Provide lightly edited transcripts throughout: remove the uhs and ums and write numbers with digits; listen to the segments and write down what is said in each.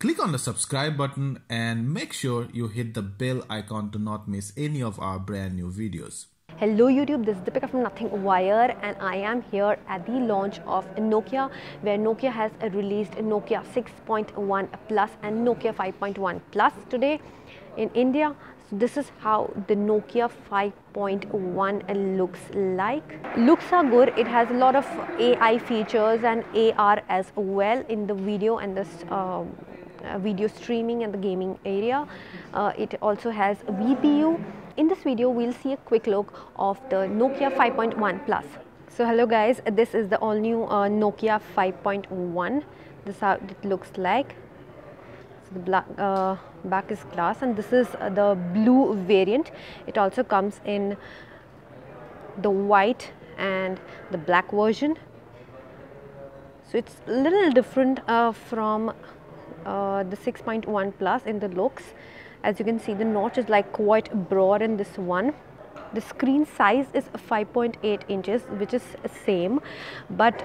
Click on the subscribe button and make sure you hit the bell icon to not miss any of our brand new videos. Hello YouTube, this is Deepika from Nothing Wire and I am here at the launch of Nokia, where Nokia has released Nokia 6.1 Plus and Nokia 5.1 Plus today in India. So this is how the Nokia 5.1 looks like. Looks are good. It has a lot of AI features and AR as well in the video and this video streaming and the gaming area. It also has VPU. In this video, we'll see a quick look of the Nokia 5.1 Plus. So hello guys, this is the all new Nokia 5.1. This is how it looks like. So the back is glass and this is the blue variant. It also comes in the white and the black version. So it's a little different from the 6.1 Plus in the looks. As you can see, the notch is like quite broad in this one. The screen size is 5.8 inches, which is same, but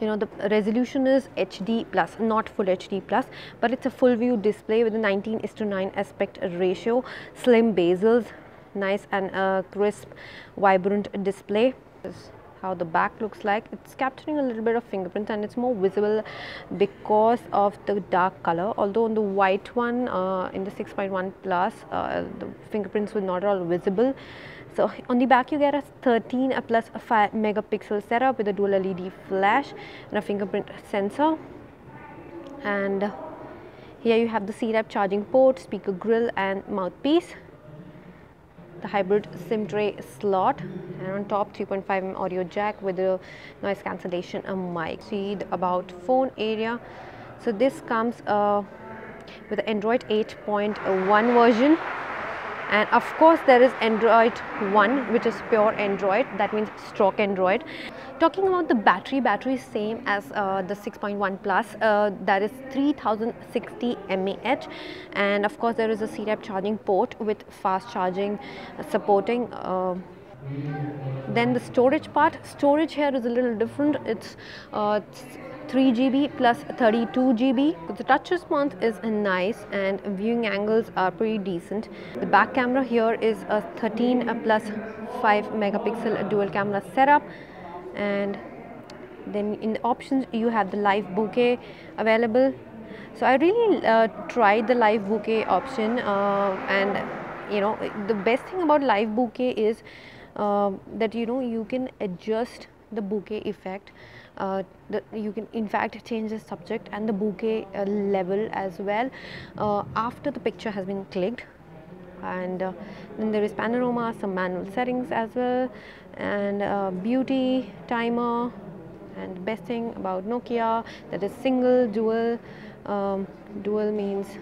you know, the resolution is HD plus, not full HD plus, but it's a full view display with a 19:9 aspect ratio, slim bezels, nice and crisp, vibrant display. This is how the back looks like. It's capturing a little bit of fingerprint and it's more visible because of the dark color, although on the white one in the 6.1 Plus the fingerprints were not at all visible. So on the back you get a 13 plus a 5 megapixel setup with a dual LED flash and a fingerprint sensor, and here you have the C-type charging port, speaker grill and mouthpiece, the hybrid SIM tray slot, and on top 3.5mm audio jack with a noise cancellation mic. See the about phone area. So this comes with the Android 8.1 version, and of course there is Android 1, which is pure Android, that means stock Android. Talking about the battery is same as the 6.1 Plus, that is 3060 mAh, and of course there is a C-type charging port with fast charging supporting. Then the storage part, storage here is a little different. It's 3 GB plus 32 GB. The touch response is nice and viewing angles are pretty decent. The back camera here is a 13 plus 5 megapixel dual camera setup, and then in the options you have the live bokeh available. So I really tried the live bokeh option, and you know, the best thing about live bokeh is that you know, you can adjust the bokeh effect. You can in fact change the subject and the bokeh level as well after the picture has been clicked. And then there is panorama, some manual settings as well, and beauty, timer, and the best thing about Nokia, that is single, dual. Dual means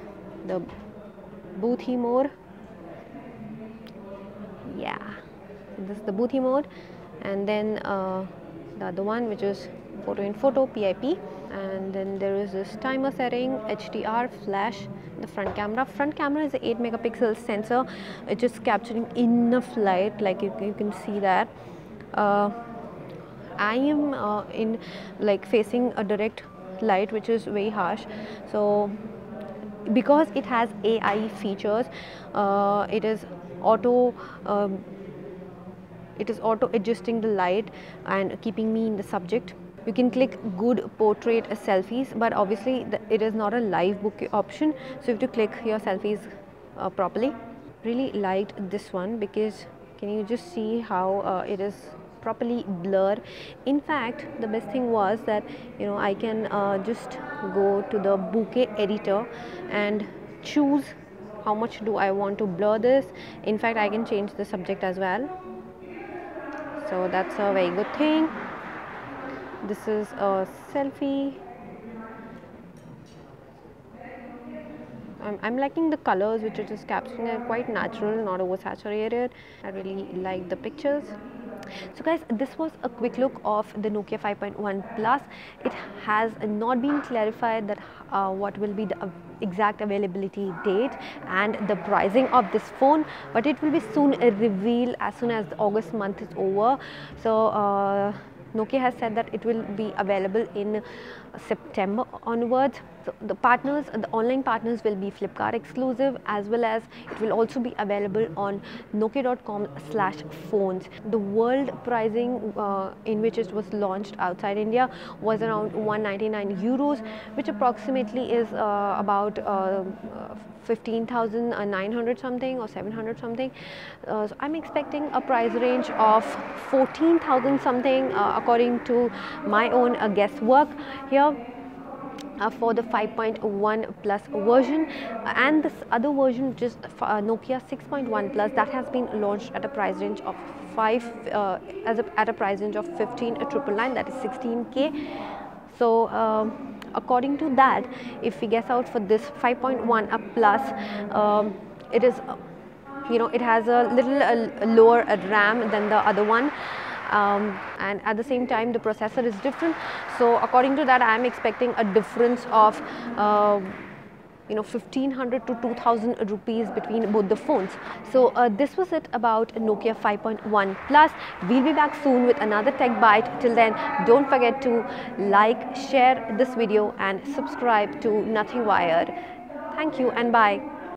the boothy mode. Yeah, this is the boothy mode, and then the other one, which is photo in photo, PIP, and then there is this timer setting, HDR, flash. The front camera is a 8 megapixel sensor. It's just capturing enough light, like you can see that. I am in like facing a direct light, which is very harsh, so because it has AI features, it is auto adjusting the light and keeping me in the subject. You can click good portrait selfies, but obviously it is not a live bokeh option, so you have to click your selfies properly. Really liked this one because can you just see how it is properly blurred. In fact, the best thing was that you know, I can just go to the bokeh editor and choose how much do I want to blur this. In fact, I can change the subject as well, so that's a very good thing. This is a selfie. I'm liking the colors which it is capturing, are quite natural, not oversaturated. I really like the pictures. So guys, this was a quick look of the Nokia 5.1 Plus. It has not been clarified that what will be the exact availability date and the pricing of this phone, but it will be soon revealed as soon as the August month is over. So Nokia has said that it will be available in September onwards. So the online partners will be Flipkart exclusive, as well as it will also be available on nokia.com/phones. The world pricing in which it was launched outside India was around 199 euros, which approximately is about 15,900 something or 700 something. So I'm expecting a price range of 14,000 something according to my own guesswork here. For the 5.1 plus version, and this other version, which is Nokia 6.1 plus, that has been launched at a price range of 15,999, that is 16K. So according to that, if we guess out for this 5.1 plus, it is it has a little lower RAM than the other one. And at the same time the processor is different, so according to that I am expecting a difference of 1,500 to 2,000 rupees between both the phones. So this was it about Nokia 5.1 plus. We'll be back soon with another tech bite. Till then, don't forget to like, share this video and subscribe to Nothing Wired. Thank you and bye.